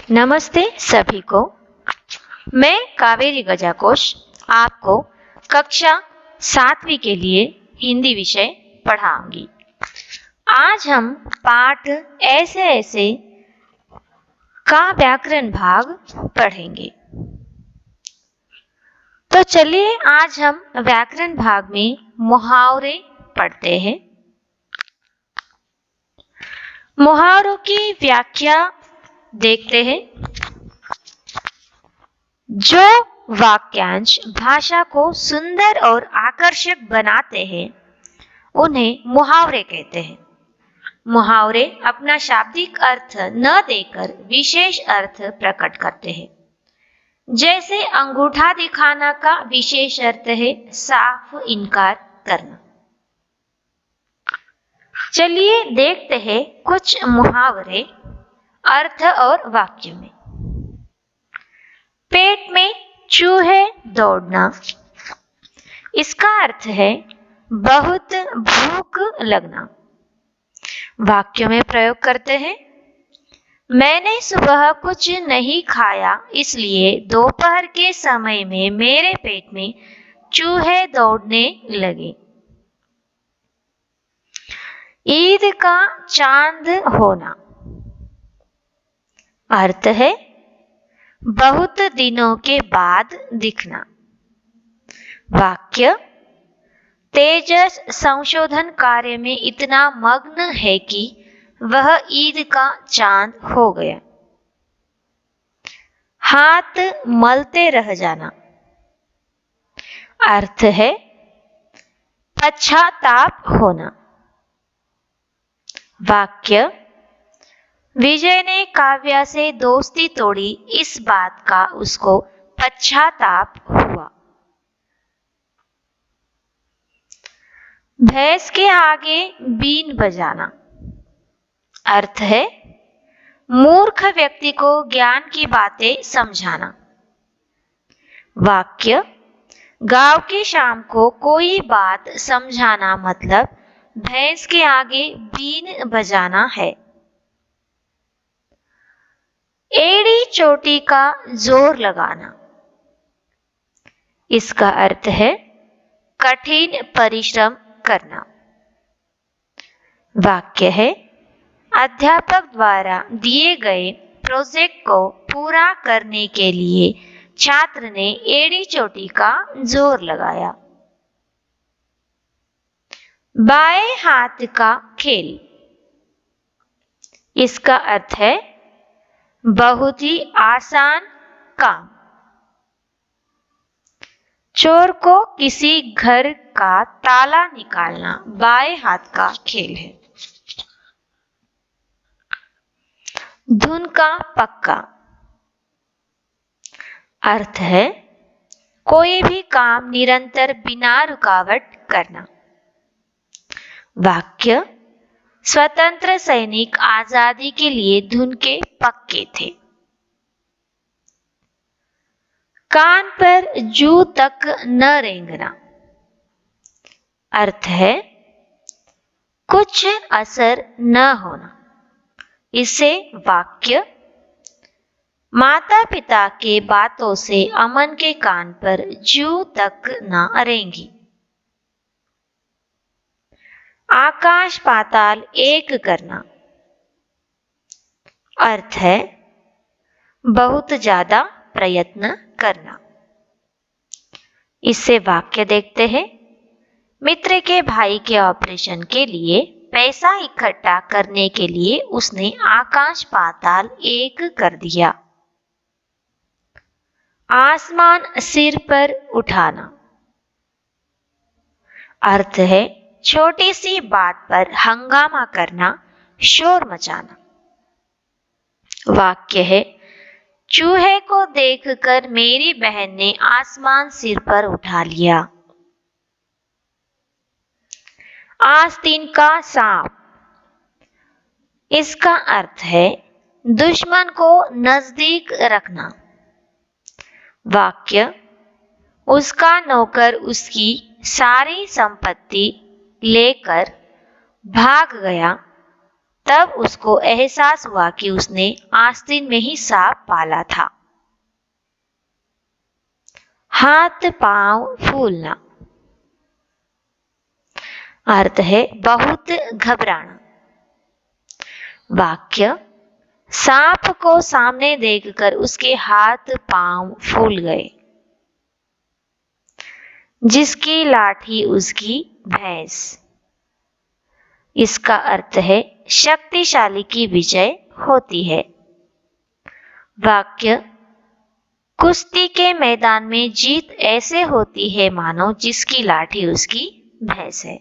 नमस्ते सभी को। मैं कावेरी गजाकोश आपको कक्षा 7वीं के लिए हिंदी विषय पढ़ाऊंगी। आज हम पाठ ऐसे ऐसे का व्याकरण भाग पढ़ेंगे। तो चलिए आज हम व्याकरण भाग में मुहावरे पढ़ते हैं। मुहावरों की व्याख्या देखते हैं। जो वाक्यांश भाषा को सुंदर और आकर्षक बनाते हैं उन्हें मुहावरे कहते हैं। मुहावरे अपना शाब्दिक अर्थ न देकर विशेष अर्थ प्रकट करते हैं। जैसे अंगूठा दिखाना का विशेष अर्थ है साफ इनकार करना। चलिए देखते हैं कुछ मुहावरे अर्थ और वाक्य में। पेट में चूहे दौड़ना, इसका अर्थ है बहुत भूख लगना। वाक्य में प्रयोग करते हैं। मैंने सुबह कुछ नहीं खाया इसलिए दोपहर के समय में मेरे पेट में चूहे दौड़ने लगे। ईद का चांद होना, अर्थ है बहुत दिनों के बाद दिखना। वाक्य तेजस संशोधन कार्य में इतना मग्न है कि वह ईद का चांद हो गया। हाथ मलते रह जाना, अर्थ है पश्चाताप होना। वाक्य विजय ने काव्या से दोस्ती तोड़ी, इस बात का उसको पश्चाताप हुआ। भैंस के आगे बीन बजाना, अर्थ है मूर्ख व्यक्ति को ज्ञान की बातें समझाना। वाक्य गांव की शाम को कोई बात समझाना मतलब भैंस के आगे बीन बजाना है। एड़ी चोटी का जोर लगाना, इसका अर्थ है कठिन परिश्रम करना। वाक्य है अध्यापक द्वारा दिए गए प्रोजेक्ट को पूरा करने के लिए छात्र ने एड़ी चोटी का जोर लगाया। बाएं हाथ का खेल, इसका अर्थ है बहुत ही आसान काम। चोर को किसी घर का ताला निकालना बाएं हाथ का खेल है। धुन का पक्का, अर्थ है कोई भी काम निरंतर बिना रुकावट करना। वाक्य स्वतंत्र सैनिक आजादी के लिए धुन के पक्के थे। कान पर जू तक न रेंगना, अर्थ है कुछ असर न होना। इसे वाक्य माता पिता के बातों से अमन के कान पर जू तक न रेंगी। आकाश पाताल एक करना, अर्थ है बहुत ज्यादा प्रयत्न करना। इससे वाक्य देखते हैं। मित्र के भाई के ऑपरेशन के लिए पैसा इकट्ठा करने के लिए उसने आकाश पाताल एक कर दिया। आसमान सिर पर उठाना, अर्थ है छोटी सी बात पर हंगामा करना, शोर मचाना। वाक्य है चूहे को देखकर मेरी बहन ने आसमान सिर पर उठा लिया। आस्तीन का सांप, इसका अर्थ है दुश्मन को नजदीक रखना। वाक्य उसका नौकर उसकी सारी संपत्ति लेकर भाग गया तब उसको एहसास हुआ कि उसने आस्तीन में ही सांप पाला था। हाथ पांव फूलना, अर्थ है बहुत घबराना। वाक्य, सांप को सामने देखकर उसके हाथ पांव फूल गए। जिसकी लाठी उसकी भैंस। इसका अर्थ है शक्तिशाली की विजय होती है। वाक्य, कुश्ती के मैदान में जीत ऐसे होती है मानो जिसकी लाठी उसकी भैंस है।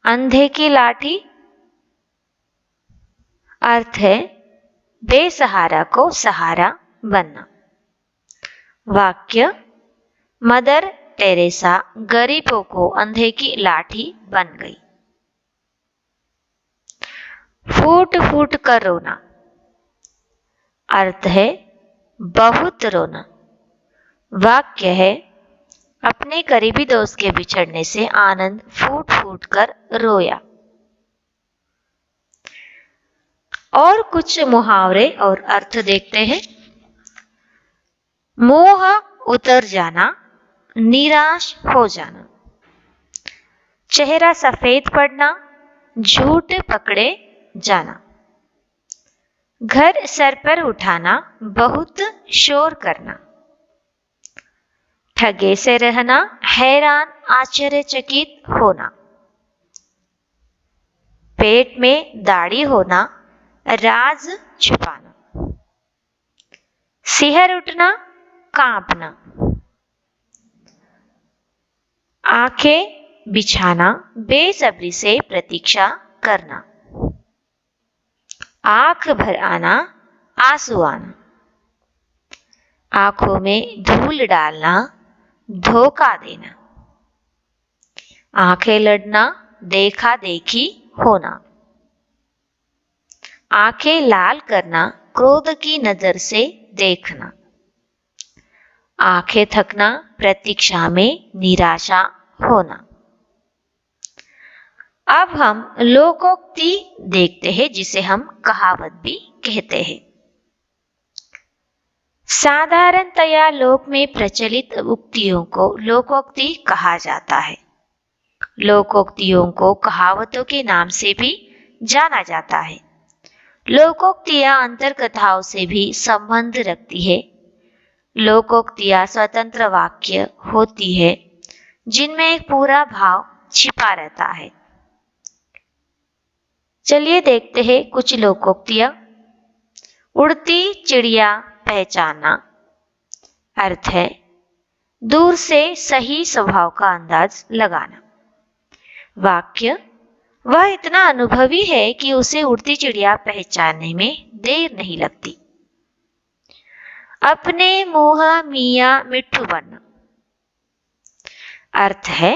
अंधे की लाठी, अर्थ है बेसहारा को सहारा बनना। वाक्य, मदर टेरेसा गरीबों को अंधे की लाठी बन गई। फूट फूट कर रोना, अर्थ है बहुत रोना। वाक्य है, अपने करीबी दोस्त के बिछड़ने से आनंद फूट फूट कर रोया। और कुछ मुहावरे और अर्थ देखते हैं। मोह उतर जाना, निराश हो जाना। चेहरा सफेद पड़ना, झूठ पकड़े जाना। घर सर पर उठाना, बहुत शोर करना। ठगे से रहना, हैरान आश्चर्यचकित होना। पेट में दाढ़ी होना, राज छुपाना। सिहर उठना, कांपना। आंखें बिछाना, बेसब्री से प्रतीक्षा करना। आंख भर आना, आंसू आना। आंखों में धूल डालना, धोखा देना। आंखें लड़ना, देखा देखी होना। आंखें लाल करना, क्रोध की नजर से देखना। आंखें थकना, प्रतीक्षा में निराशा होना। अब हम लोकोक्ति देखते हैं, जिसे हम कहावत भी कहते हैं। साधारणतया लोक में प्रचलित उक्तियों को लोकोक्ति कहा जाता है। लोकोक्तियों को कहावतों के नाम से भी जाना जाता है। लोकोक्तियां अंतरकथाओं से भी संबंध रखती है। लोकोक्तियां स्वतंत्र वाक्य होती है जिनमें एक पूरा भाव छिपा रहता है। चलिए देखते हैं कुछ लोकोक्तियां। उड़ती चिड़िया पहचानना, अर्थ है दूर से सही स्वभाव का अंदाज लगाना। वाक्य, वह इतना अनुभवी है कि उसे उड़ती चिड़िया पहचानने में देर नहीं लगती। अपने मुंह मियां मिट्ठू बनना, अर्थ है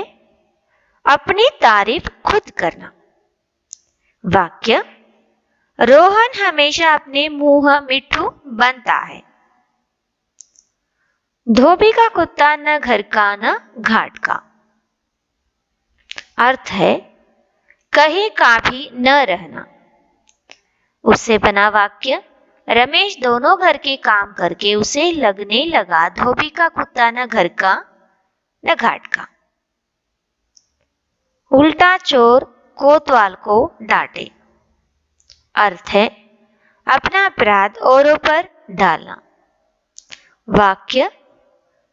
अपनी तारीफ खुद करना। वाक्य, रोहन हमेशा अपने मुंह मिट्ठू बनता है। धोबी का कुत्ता न घर का न घाट का, अर्थ है कहीं का भी न रहना। उससे बना वाक्य, रमेश दोनों घर के काम करके उसे लगने लगा धोबी का कुत्ता न घर का न घाट का। उल्टा चोर कोतवाल को डांटे, अर्थ है अपना अपराध औरों पर डालना। वाक्य,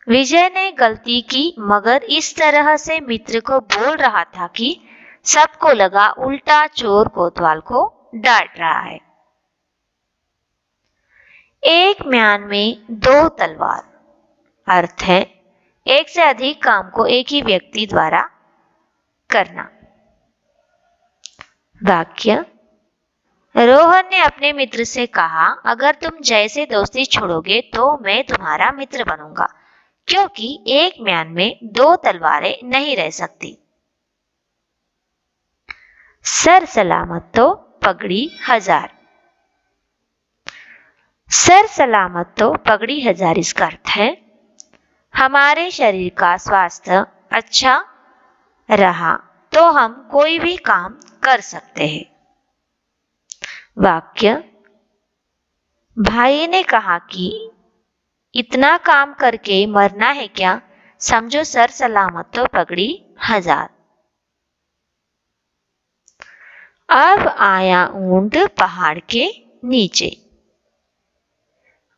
विजय ने गलती की मगर इस तरह से मित्र को बोल रहा था कि सबको लगा उल्टा चोर कोतवाल को डांट रहा है। एक म्यान में दो तलवार, अर्थ है एक से अधिक काम को एक ही व्यक्ति द्वारा करना। वाक्य, रोहन ने अपने मित्र से कहा, अगर तुम जैसे दोस्ती छोड़ोगे तो मैं तुम्हारा मित्र बनूंगा, क्योंकि एक म्यान में दो तलवारें नहीं रह सकती। सर सलामत तो पगड़ी हजार। सर सलामत तो पगड़ी हजार, इसका अर्थ है हमारे शरीर का स्वास्थ्य अच्छा रहा तो हम कोई भी काम कर सकते हैं। वाक्य: भाई ने कहा कि इतना काम करके मरना है क्या, समझो सर सलामत तो पगड़ी 1000। अब आया ऊंट पहाड़ के नीचे।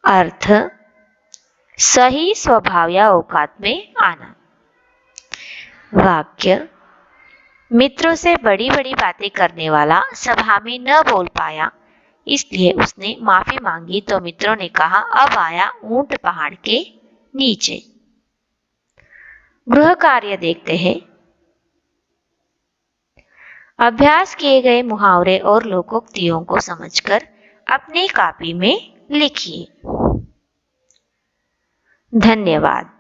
अर्थ: सही स्वभाव या औकात में आना। वाक्य: मित्रों से बड़ी बड़ी बातें करने वाला सभा में न बोल पाया, इसलिए उसने माफी मांगी तो मित्रों ने कहा, अब आया ऊंट पहाड़ के नीचे। गृह कार्य देखते हैं। अभ्यास किए गए मुहावरे और लोकोक्तियों को समझकर अपनी कॉपी में लिखिए। धन्यवाद।